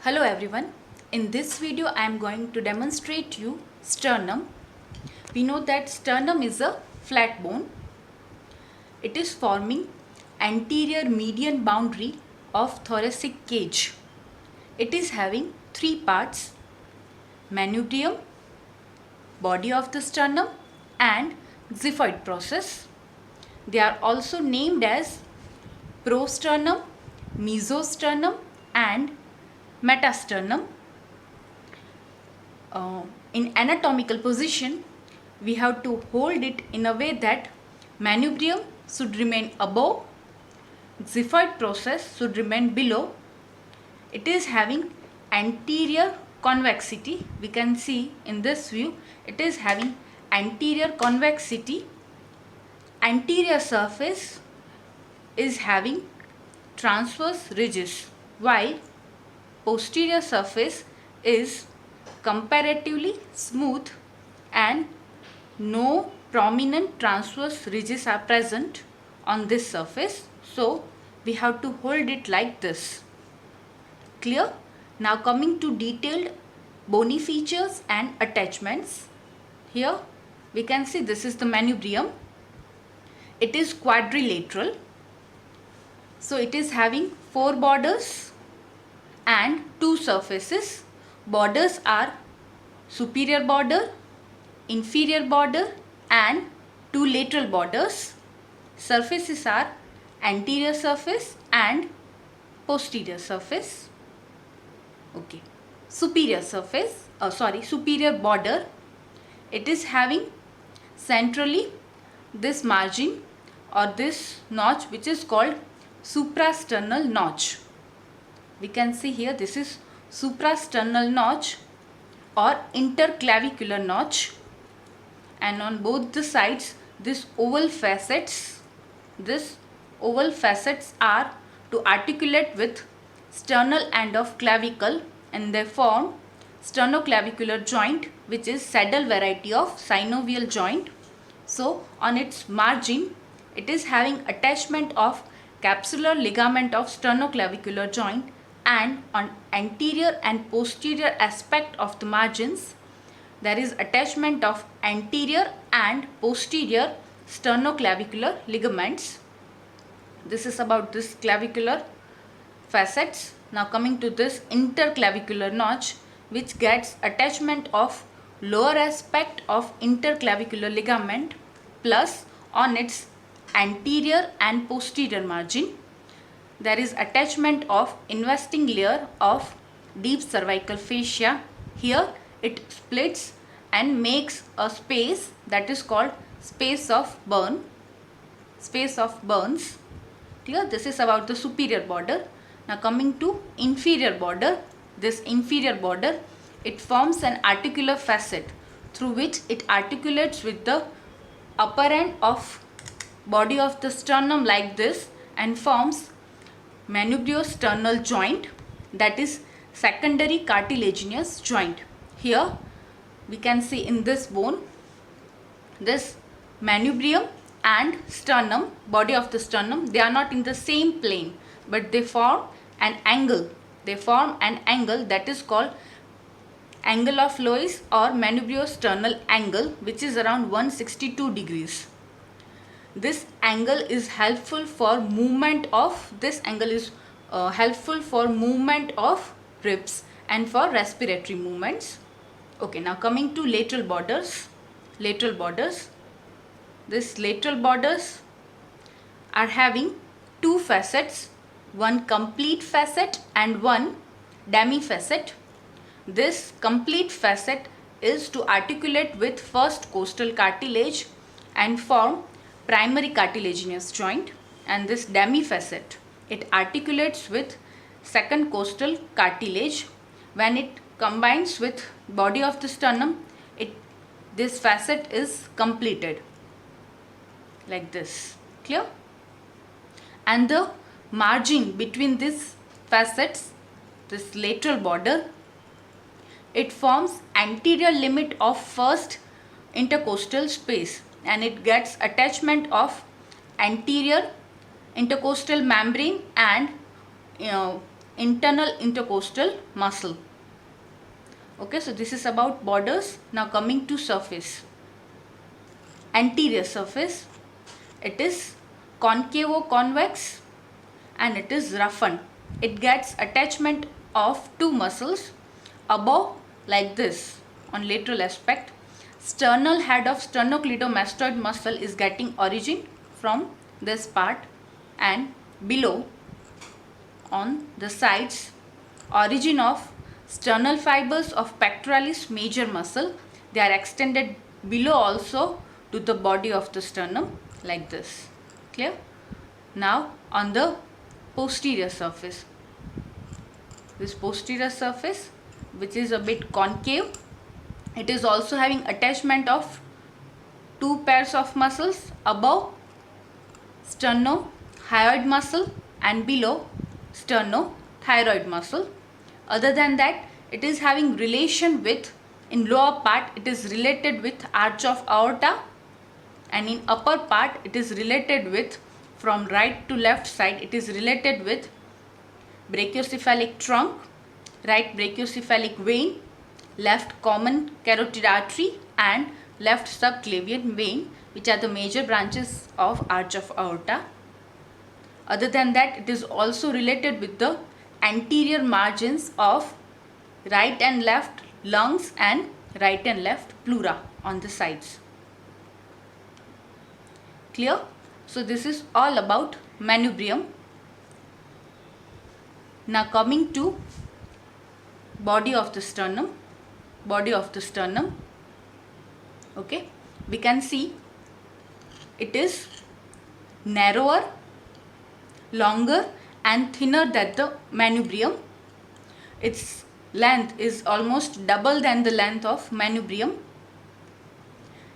Hello everyone. In this video I am going to demonstrate you sternum. We know that sternum is a flat bone. It is forming anterior median boundary of thoracic cage. It is having three parts: manubrium, body of the sternum, and xiphoid process. They are also named as prosternum, mesosternum, and metasternum. In anatomical position, we have to hold it in a way that manubrium should remain above, xiphoid process should remain below. It is having anterior convexity. We can see in this view, it is having anterior convexity. Anterior surface is having transverse ridges, while posterior surface is comparatively smooth and no prominent transverse ridges are present on this surface. So we have to hold it like this. Clear? Now coming to detailed bony features and attachments. Here we can see this is the manubrium. It is quadrilateral. So it is having four borders and two surfaces. Borders are superior border, inferior border, and two lateral borders. Surfaces are anterior surface and posterior surface. Okay, superior border. It is having centrally this margin or this notch, which is called suprasternal notch. We can see here this is suprasternal notch or interclavicular notch, and on both the sides this oval facets are to articulate with sternal end of clavicle, and they form sternoclavicular joint, which is saddle variety of synovial joint. So on its margin it is having attachment of capsular ligament of sternoclavicular joint, and on anterior and posterior aspect of the margins there is attachment of anterior and posterior sternoclavicular ligaments. This is about this clavicular facets. Now coming to this interclavicular notch, which gets attachment of lower aspect of interclavicular ligament, plus on its anterior and posterior margin there is attachment of investing layer of deep cervical fascia. Here it splits and makes a space that is called space of Burns. Here this is about the superior border. Now coming to inferior border. This inferior border, it forms an articular facet through which it articulates with the upper end of body of the sternum like this and forms manubriosternal joint, that is secondary cartilaginous joint. Here we can see in this bone, this manubrium and sternum, body of the sternum, they are not in the same plane, but they form an angle. That is called angle of Loeys or manubriosternal angle, which is around 162 degrees. This angle is helpful for movement of ribs and for respiratory movements. Okay, now coming to lateral borders. This lateral borders are having two facets, one complete facet and one demifacet. This complete facet is to articulate with first costal cartilage and form primary cartilaginous joint, and this demifacet, it articulates with second costal cartilage. When it combines with body of the sternum, this facet is completed like this. Clear? And the margin between these facets, this lateral border, it forms anterior limit of first intercostal space, and it gets attachment of anterior intercostal membrane and internal intercostal muscle. Okay, so this is about borders. Now coming to surface. Anterior surface, it is concavo-convex and it is roughened. It gets attachment of two muscles above like this on lateral aspect. Sternal head of sternocleidomastoid muscle is getting origin from this part, and below on the sides, origin of sternal fibers of pectoralis major muscle. They are extended below also to the body of the sternum like this. Clear? Now on the posterior surface, this posterior surface, which is a bit concave, it is also having attachment of two pairs of muscles above sternohyoid muscle and below sternothyroid muscle. Other than that, it is having relation with, in lower part it is related with arch of aorta, and in upper part it is related with, from right to left side, it is related with brachiocephalic trunk, right brachiocephalic vein, left common carotid artery and left subclavian vein, which are the major branches of arch of aorta. Other than that, it is also related with the anterior margins of right and left lungs and right and left pleura on the sides. Clear? So this is all about manubrium. Now coming to body of the sternum. Okay, we can see it is narrower, longer and thinner than the manubrium. Its length is almost double than the length of manubrium.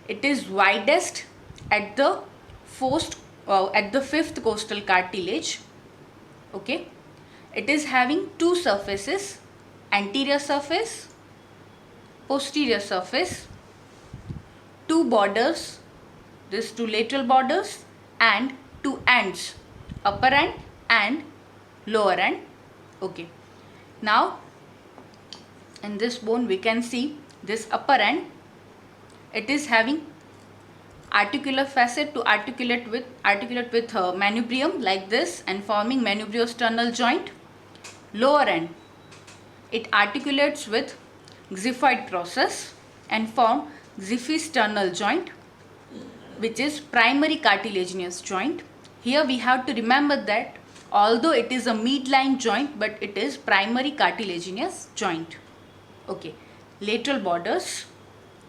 It is widest at the fifth costal cartilage. Okay, it is having two surfaces, anterior surface, posterior surface, two borders, these two lateral borders, and two ends, upper end and lower end. Okay, now in this bone we can see this upper end, it is having articular facet to articulate with manubrium like this and forming manubriosternal joint. Lower end, it articulates with xiphoid process and form xiphisternal joint, which is primary cartilaginous joint. Here we have to remember that although it is a midline joint, but it is primary cartilaginous joint. Okay, lateral borders,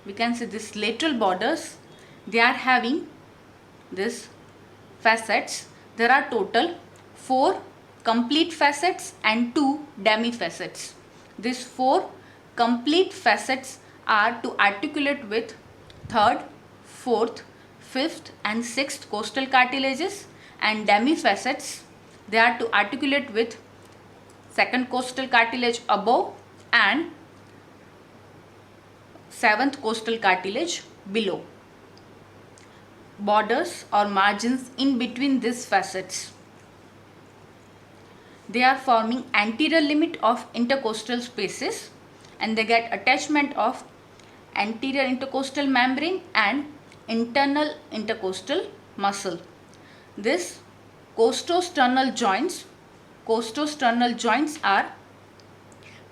we can see this lateral borders, they are having this facets. There are total 4 complete facets and 2 demi facets. These 4 complete facets are to articulate with 3rd, 4th, 5th and 6th costal cartilages, and demi facets, they are to articulate with 2nd costal cartilage above and 7th costal cartilage below. Borders or margins in between these facets, they are forming anterior limit of intercostal spaces, and they get attachment of anterior intercostal membrane and internal intercostal muscle. This costosternal joints are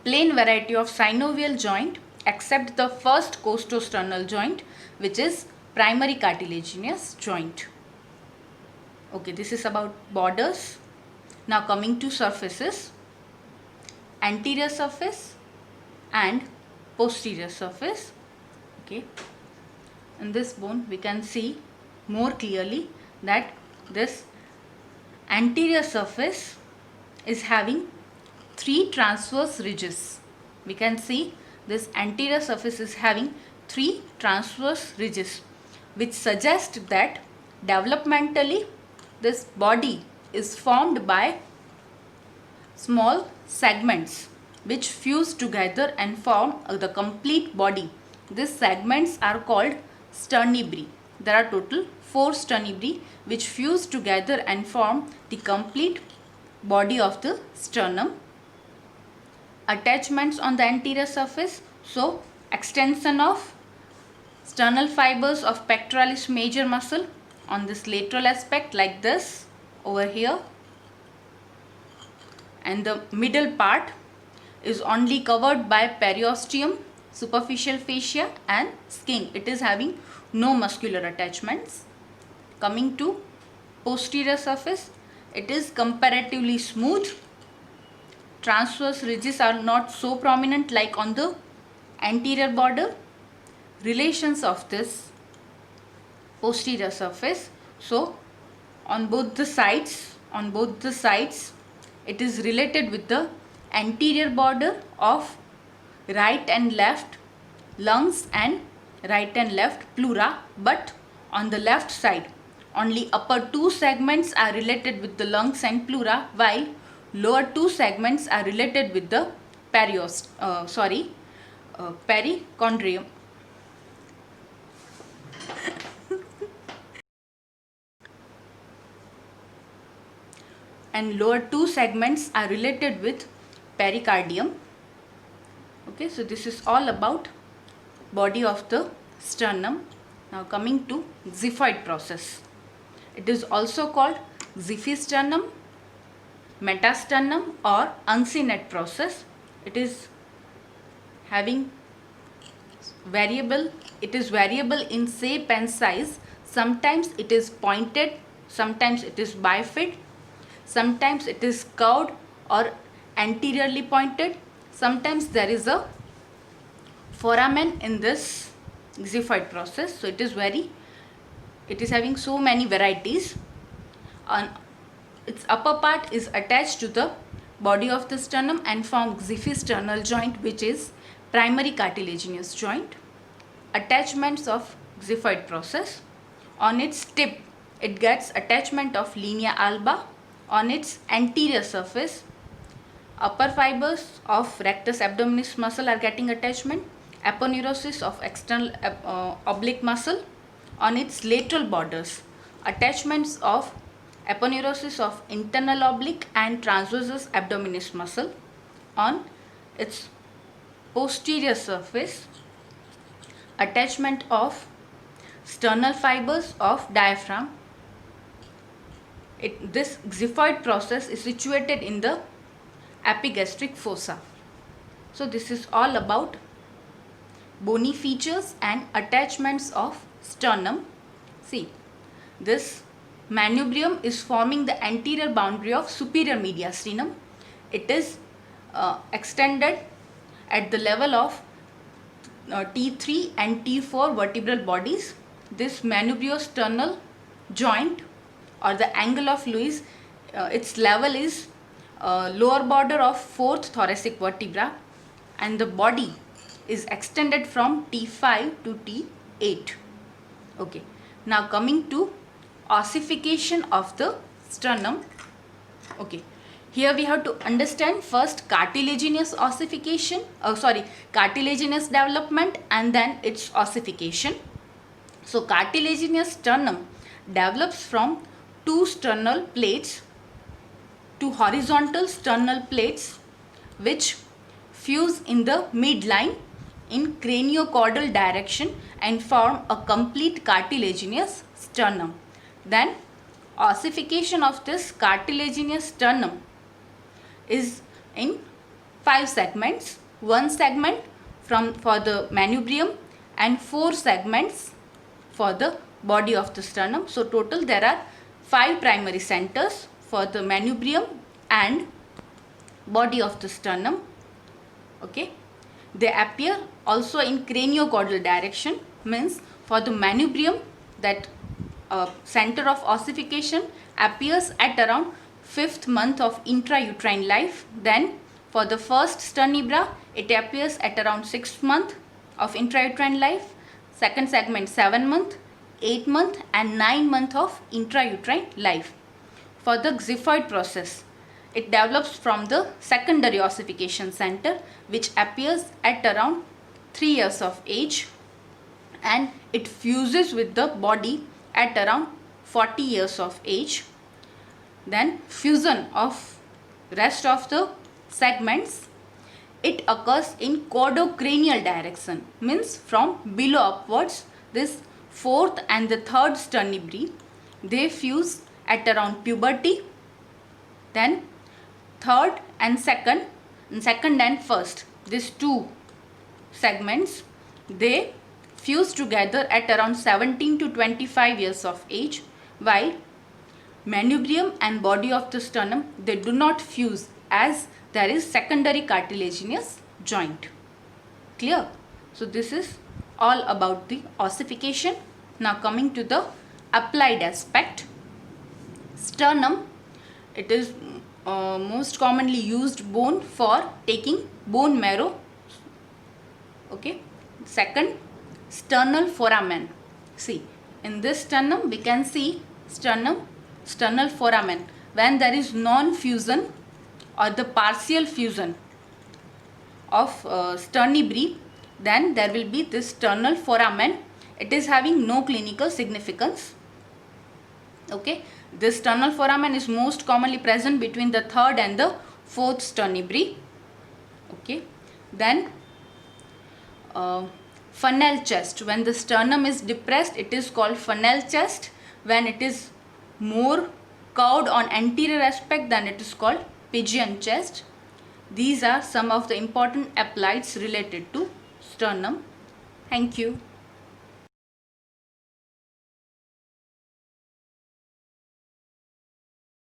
plain variety of synovial joint except the first costosternal joint, which is primary cartilaginous joint. Okay, this is about borders. Now coming to surfaces, anterior surface and posterior surface. Okay, in this bone we can see more clearly that this anterior surface is having 3 transverse ridges. We can see this anterior surface is having 3 transverse ridges, which suggest that developmentally this body is formed by small segments which fuse together and form the complete body. These segments are called sternibri. There are total 4 sternibri which fuse together and form the complete body of the sternum. attachments on the anterior surface. So extension of sternal fibers of pectoralis major muscle on this lateral aspect like this over here, and the middle part is only covered by periosteum, superficial fascia and skin. It is having no muscular attachments. Coming to posterior surface, it is comparatively smooth. Transverse ridges are not so prominent like on the anterior border. Relations of this posterior surface, so on both the sides, it is related with the anterior border of right and left lungs and right and left pleura, but on the left side only upper two segments are related with the lungs and pleura, while lower two segments are related with the perichondrium. And lower two segments are related with pericardium. Okay, so this is all about body of the sternum. Now coming to xiphoid process. It is also called xiphisternum, metasternum or uncinate process. It is having variable in shape and size. Sometimes it is pointed, sometimes it is bifid, sometimes it is curved or anteriorly pointed, sometimes there is a foramen in this xiphoid process. So it is having so many varieties. On its upper part is attached to the body of the sternum and form xiphisternal joint, which is primary cartilaginous joint. Attachments of xiphoid process. On its tip, it gets attachment of linea alba. On its anterior surface, upper fibers of rectus abdominis muscle are getting attachment. Aponeurosis of external oblique muscle. On its lateral borders, attachments of aponeurosis of internal oblique and transversus abdominis muscle. On its posterior surface, attachment of sternal fibers of diaphragm. This xiphoid process is situated in the epigastric fossa. So this is all about bony features and attachments of sternum. See, this manubrium is forming the anterior boundary of superior mediastinum. It is extended at the level of T3 and T4 vertebral bodies. This manubriosternal joint or the angle of Lewis, its level is lower border of 4th thoracic vertebra, and the body is extended from T5 to T8. Okay, now coming to ossification of the sternum. Okay, here we have to understand first cartilaginous ossification, cartilaginous development and then its ossification. So cartilaginous sternum develops from two sternal plates, two horizontal sternal plates which fuse in the midline in craniocaudal direction and form a complete cartilaginous sternum. Then ossification of this cartilaginous sternum is in 5 segments, 1 segment for the manubrium and 4 segments for the body of the sternum. So total there are 5 primary centers for the manubrium and body of the sternum. Okay, they appear also in craniocaudal direction, means for the manubrium that center of ossification appears at around 5th month of intrauterine life. Then for the first sternibra, it appears at around 6th month of intrauterine life. Second segment 7 month, 8 month and 9 month of intrauterine life. For the xiphoid process, it develops from the secondary ossification center, which appears at around 3 years of age, and it fuses with the body at around 40 years of age. Then fusion of rest of the segments it occurs in caudocranial direction, means from below upwards. This fourth and the third sternibri, they fuse at around puberty. Then third and second and first, these two segments, they fuse together at around 17 to 25 years of age, while manubrium and body of the sternum, they do not fuse as there is secondary cartilaginous joint. Clear? So this is all about the ossification. Now coming to the applied aspect. Sternum, it is most commonly used bone for taking bone marrow. Okay. Second, sternal foramen. See, in this sternum we can see sternal foramen. When there is non-fusion or the partial fusion of sternibri, then there will be this sternal foramen. It is having no clinical significance. Okay, this sternal foramen is most commonly present between the third and the fourth sternibri. Okay, then funnel chest. When the sternum is depressed, it is called funnel chest. When it is more curved on anterior aspect, then it is called pigeon chest. These are some of the important applieds related to sternum. Thank you.